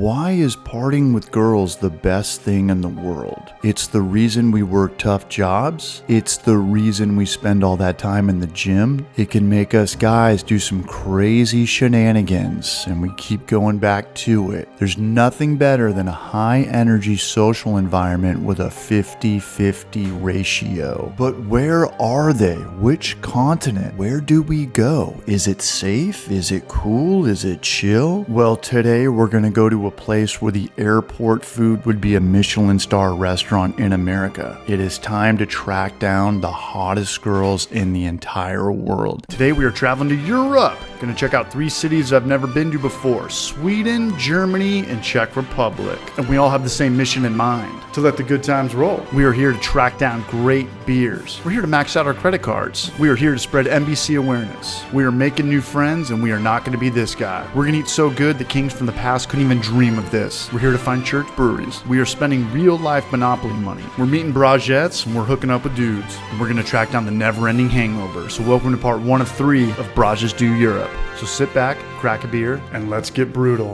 Why is partying with girls the best thing in the world? It's the reason we work tough jobs. It's the reason we spend all that time in the gym. It can make us guys do some crazy shenanigans, and we keep going back to it. There's nothing better than a high-energy social environment with a 50-50 ratio. But where are they? Which continent? Where do we go? Is it safe? Is it cool? Is it chill? Well, today we're gonna go to a place where the airport food would be a Michelin star restaurant in America. It is time to track down the hottest girls in the entire world. Today we are traveling to Europe. Gonna check out 3 cities I've never been to before: Sweden, Germany, and Czech Republic. And we all have the same mission in mind: to let the good times roll. We are here to track down great beers. We're here to max out our credit cards. We are here to spread NBC awareness. We are making new friends, and we are not gonna be this guy. We're gonna eat so good the kings from the past couldn't even dream of this. We're here to find church breweries. We are spending real-life Monopoly money. We're meeting brogettes, and we're hooking up with dudes. And we're gonna track down the never-ending hangover. So welcome to part 1 of 3 of Brages Do Europe. So sit back, crack a beer, and let's get brutal.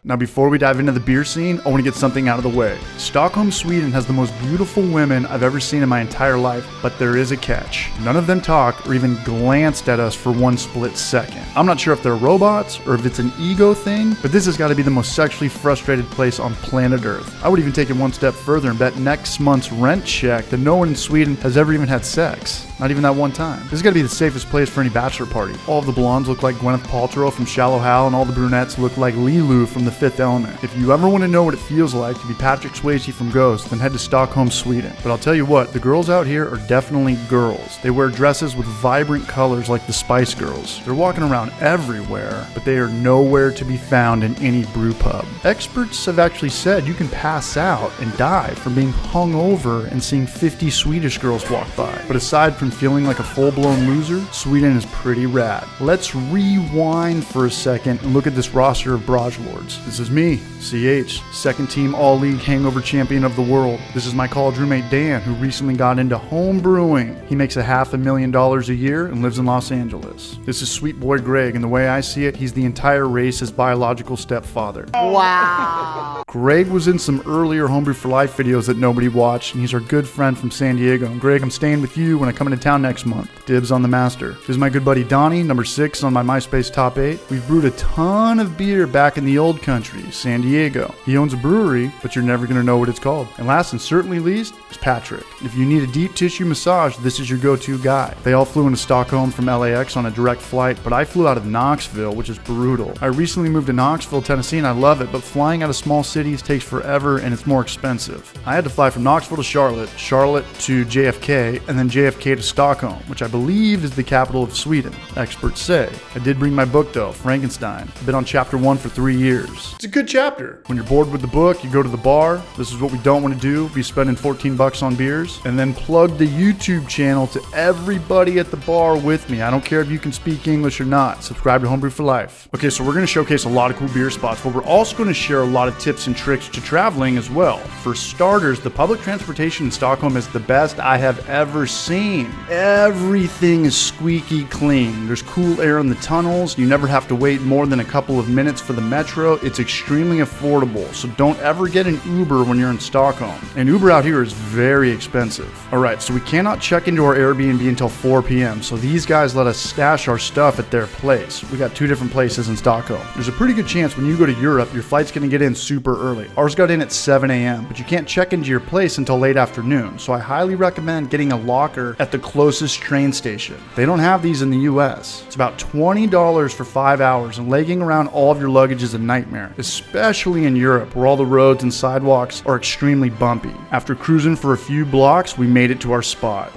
Now, before we dive into the beer scene, I want to get something out of the way. Stockholm, Sweden has the most beautiful women I've ever seen in my entire life, but there is a catch. None of them talked or even glanced at us for one split second. I'm not sure if they're robots or if it's an ego thing, but this has got to be the most sexually frustrated place on planet Earth. I would even take it one step further and bet next month's rent check that no one in Sweden has ever even had sex. Not even that one time. This has got to be the safest place for any bachelor party. All of the blondes look like Gwyneth Paltrow from Shallow Hal, and all the brunettes look like Lilu from The Fifth Element. If you ever want to know what it feels like to be Patrick Swayze from Ghost, then head to Stockholm, Sweden. But I'll tell you what, the girls out here are definitely girls. They wear dresses with vibrant colors like the Spice Girls. They're walking around everywhere, but they are nowhere to be found in any brew pub. Experts have actually said you can pass out and die from being hung over and seeing 50 Swedish girls walk by. But aside from feeling like a full-blown loser, Sweden is pretty rad. Let's rewind for a second and look at this roster of Brage Lords. This is me, CH, second team all-league hangover champion of the world. This is my college roommate Dan, who recently got into home brewing. He makes $500,000 a year and lives in Los Angeles. This is sweet boy Greg, and the way I see it, he's the entire race's biological stepfather. Wow. Greg was in some earlier Homebrew for Life videos that nobody watched, and he's our good friend from San Diego. And Greg, I'm staying with you when I come into town next month. Dibs on the master. This is my good buddy Donnie, number 6 on my MySpace top 8. We've brewed a ton of beer back in the old country, San Diego. He owns a brewery, but you're never going to know what it's called. And last and certainly least is Patrick. If you need a deep tissue massage, this is your go-to guy. They all flew into Stockholm from LAX on a direct flight, but I flew out of Knoxville, which is brutal. I recently moved to Knoxville, Tennessee, and I love it, but flying out of small cities takes forever and it's more expensive. I had to fly from Knoxville to Charlotte, Charlotte to JFK, and then JFK to Stockholm, which I believe is the capital of Sweden, experts say. I did bring my book though, Frankenstein. I've been on chapter 1 for 3 years. It's a good chapter. When you're bored with the book, you go to the bar. This is what we don't want to do, be spending $14 on beers, and then plug the YouTube channel to everybody at the bar with me. I don't care if you can speak English or not. Subscribe to Homebrew for Life. Okay, so we're going to showcase a lot of cool beer spots, but we're also going to share a lot of tips and tricks to traveling as well. For starters, the public transportation in Stockholm is the best I have ever seen. Everything is squeaky clean. There's cool air in the tunnels. You never have to wait more than a couple of minutes for the metro. It's extremely affordable, so don't ever get an Uber when you're in Stockholm. And Uber out here is very expensive. Alright, so we cannot check into our Airbnb until 4 p.m., so these guys let us stash our stuff at their place. We got 2 different places in Stockholm. There's a pretty good chance when you go to Europe, your flight's going to get in super early. Ours got in at 7 a.m., but you can't check into your place until late afternoon, so I highly recommend getting a locker at the closest train station. They don't have these in the US. It's about $20 for 5 hours, and legging around all of your luggage is a nightmare, especially in Europe, where all the roads and sidewalks are extremely bumpy. After cruising for a few blocks, we made it to our spot.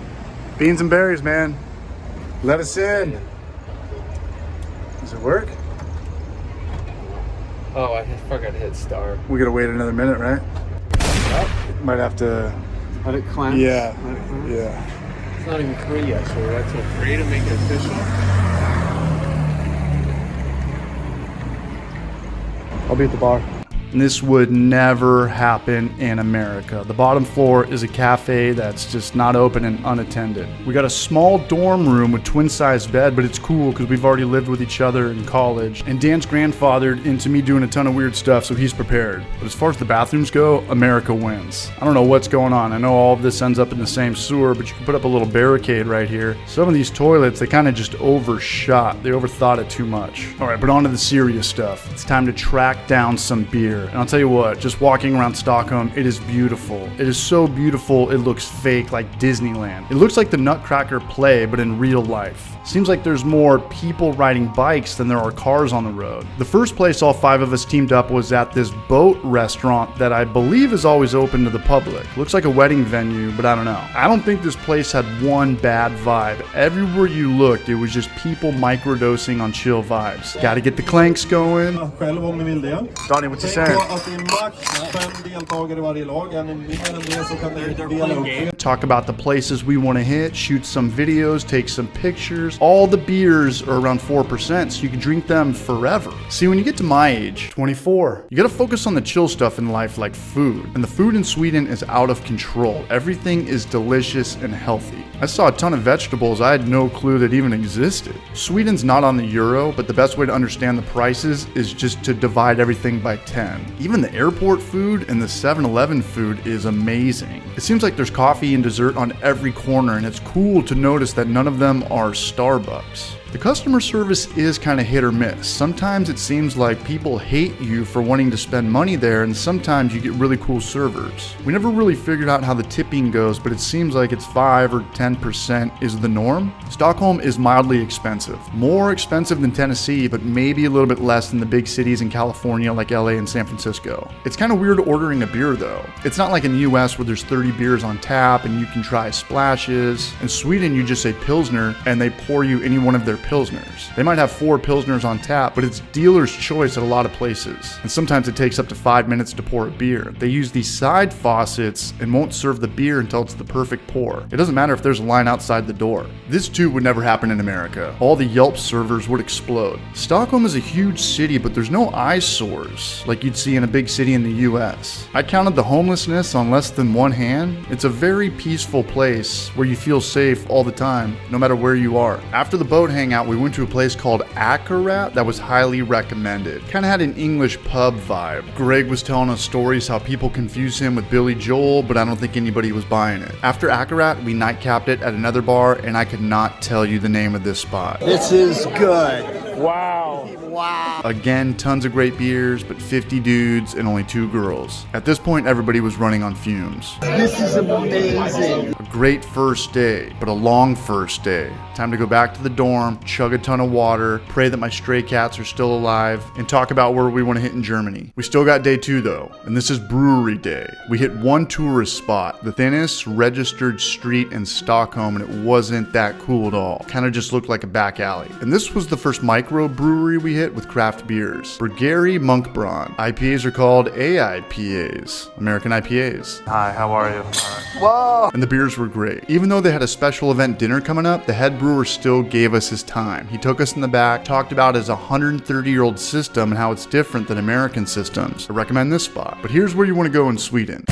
Beans and berries, man. Let us in. Does it work? Oh, I forgot to hit star. We gotta wait another minute, right? Yep. Might have to Let it cleanse. Yeah. Let it cleanse. Yeah. It's not even free yet, so that's a free to make it official. I'll be at the bar. And this would never happen in America. The bottom floor is a cafe that's just not open and unattended. We got a small dorm room with twin-sized bed, but it's cool because we've already lived with each other in college. And Dan's grandfathered into me doing a ton of weird stuff, so he's prepared. But as far as the bathrooms go, America wins. I don't know what's going on. I know all of this ends up in the same sewer, but you can put up a little barricade right here. Some of these toilets, they kind of just overshot. They overthought it too much. All right, but on to the serious stuff. It's time to track down some beer. And I'll tell you what, just walking around Stockholm, it is beautiful. It is so beautiful, it looks fake, like Disneyland. It looks like the Nutcracker play, but in real life. Seems like there's more people riding bikes than there are cars on the road. The first place all 5 of us teamed up was at this boat restaurant that I believe is always open to the public. Looks like a wedding venue, but I don't know. I don't think this place had one bad vibe. Everywhere you looked, it was just people microdosing on chill vibes. Gotta get the clanks going. Donnie, what's he saying? Talk about the places we want to hit, shoot some videos, take some pictures. All the beers are around 4%, so you can drink them forever. See, when you get to my age, 24, you gotta focus on the chill stuff in life like food. And the food in Sweden is out of control. Everything is delicious and healthy. I saw a ton of vegetables I had no clue that even existed. Sweden's not on the euro, but the best way to understand the prices is just to divide everything by 10. Even the airport food and the 7-Eleven food is amazing. It seems like there's coffee and dessert on every corner, and it's cool to notice that none of them are Starbucks. The customer service is kind of hit or miss. Sometimes it seems like people hate you for wanting to spend money there, and sometimes you get really cool servers. We never really figured out how the tipping goes, but it seems like it's 5 or 10% is the norm. Stockholm is mildly expensive. More expensive than Tennessee, but maybe a little bit less than the big cities in California like LA and San Francisco. It's kind of weird ordering a beer though. It's not like in the US where there's 30 beers on tap and you can try splashes. In Sweden, you just say Pilsner and they pour you any one of their Pilsners. They might have 4 Pilsners on tap, but it's dealer's choice at a lot of places. And sometimes it takes up to 5 minutes to pour a beer. They use these side faucets and won't serve the beer until it's the perfect pour. It doesn't matter if there's a line outside the door. This too would never happen in America. All the Yelp servers would explode. Stockholm is a huge city, but there's no eyesores like you'd see in a big city in the US. I counted the homelessness on less than one hand. It's a very peaceful place where you feel safe all the time, no matter where you are. After the boat hangout, we went to a place called Akkurat that was highly recommended. Kind of had an English pub vibe. Greg was telling us stories how people confuse him with Billy Joel, but I don't think anybody was buying it. After Akkurat, we nightcapped it at another bar, and I could not tell you the name of this spot. This is good. Wow. Again, tons of great beers, but 50 dudes and only 2 girls. At this point, everybody was running on fumes. This is amazing. A great first day, but a long first day. Time to go back to the dorm, chug a ton of water, pray that my stray cats are still alive, and talk about where we want to hit in Germany. We still got day 2 though, and this is Brewery Day. We hit one tourist spot, the thinnest registered street in Stockholm, and it wasn't that cool at all. Kind of just looked like a back alley. And this was the first micro brewery we hit with craft beers. Brewery Munkbrand. IPAs are called AIPAs, American IPAs. Hi, how are you? Whoa! And the beers were great. Even though they had a special event dinner coming up, the head brewer still gave us his time. He took us in the back, talked about his 130-year-old system and how it's different than American systems. I recommend this spot. But here's where you want to go in Sweden.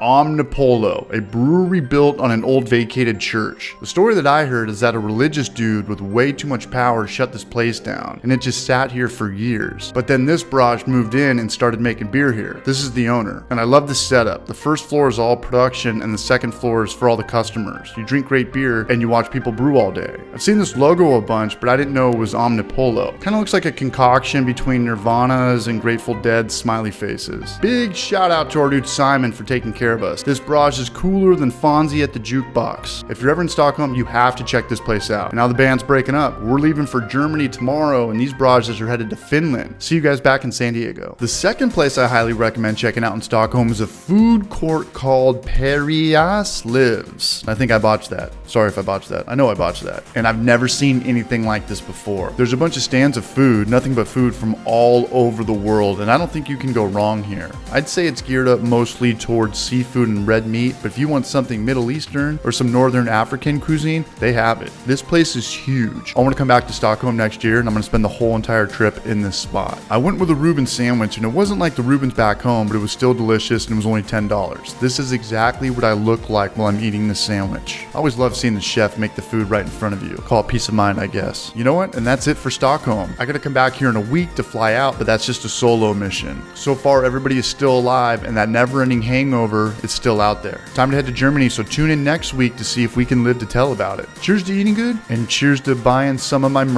Omnipolo, a brewery built on an old vacated church. The story that I heard is that a religious dude with way too much power shut this place down, and it just sat here for years. But then this Braj moved in and started making beer here. This is the owner, and I love the setup. The first floor is all production, and the second floor is for all the customers. You drink great beer, and you watch people brew all day. I've seen this logo a bunch, but I didn't know it was Omnipolo. Kinda looks like a concoction between Nirvana's and Grateful Dead's smiley faces. Big shout out to our dude Simon for taking care of us. us. This barrage is cooler than Fonzie at the jukebox. If you're ever in Stockholm, you have to check this place out. Now the band's breaking up. We're leaving for Germany tomorrow, and these barrages are headed to Finland. See you guys back in San Diego. The second place I highly recommend checking out in Stockholm is a food court called Perias Lives. I think I botched that. Sorry if I botched that. I know I botched that. And I've never seen anything like this before. There's a bunch of stands of food, nothing but food from all over the world, and I don't think you can go wrong here. I'd say it's geared up mostly towards seafood and red meat, but if you want something Middle Eastern or some Northern African cuisine, they have it. This place is huge. I want to come back to Stockholm next year, and I'm going to spend the whole entire trip in this spot. I went with a Reuben sandwich, and it wasn't like the Reubens back home, but it was still delicious, and it was only $10. This is exactly what I look like while I'm eating this sandwich. I always love seeing the chef make the food right in front of you. Call it peace of mind, I guess. You know what? And that's it for Stockholm. I gotta come back here in a week to fly out, but that's just a solo mission. So far, everybody is still alive, and that never-ending hangover is still out there. Time to head to Germany, so tune in next week to see if we can live to tell about it. Cheers to eating good, and cheers to buying some of my merch.